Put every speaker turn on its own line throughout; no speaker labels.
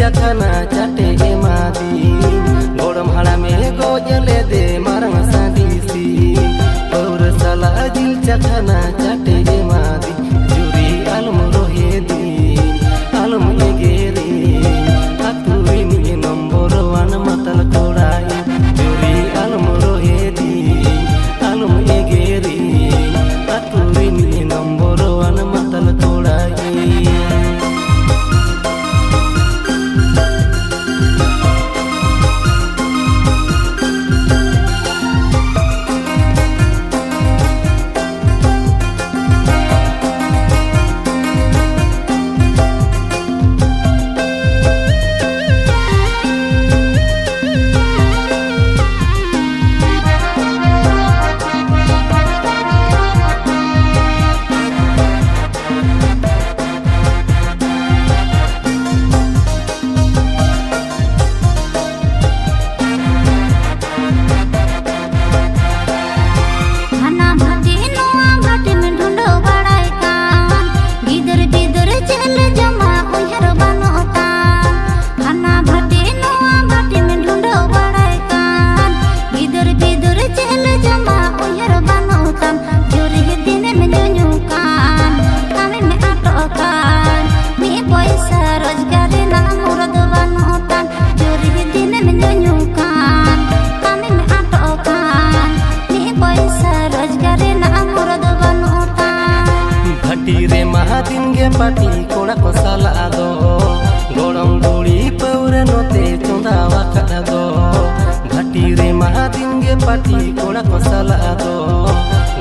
chakana chate emadi godam halame gojale de marang sadisi aur sala jil chakana chate emadi juri alum rohedi alum egeri aturi ni number 1 matal kodai juri alum rohedi alum egeri aturi ni number 1 matal kodai pati kola ko sala ado gorong duri paura note chonda wakada do bhati re mahadin ge pati kola ko sala ado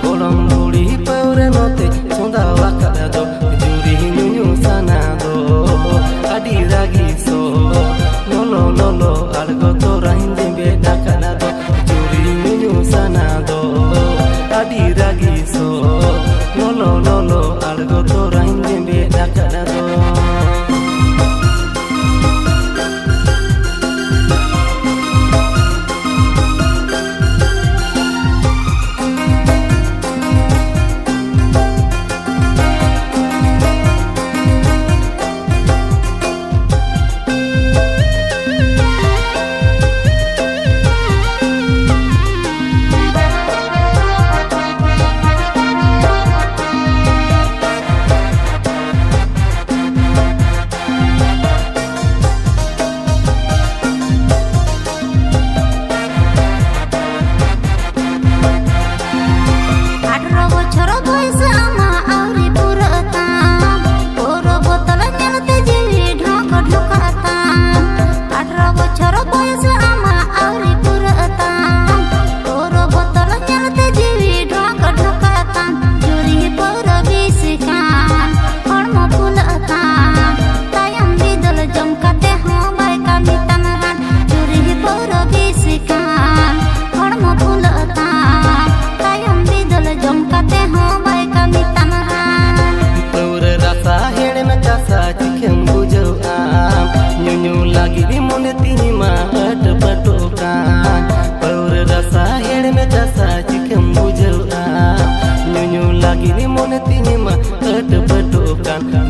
gorong duri paura note chonda wakada do juri nyunyu sana do adi ragi so lolo lolo algo to rahinde be dakana do juri nyunyu sana do adi ragi so lolo lolo algo to rahinde be dakana do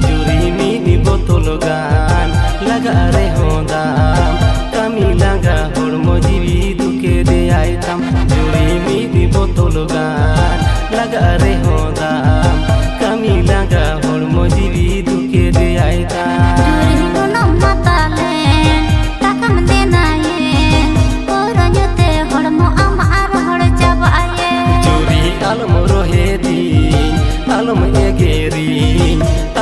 juri mi di botologan laga re honda kami laga hormo jiwi duke de aitam juri mi di botologan laga re honda kami laga hormo jiwi duke de aitam
juri kono matale takam dena ye poranya te hormo amar hor jabaye
juri alum rohedi alum egeri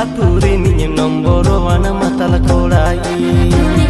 aturi ni number 1 matal kodai
juri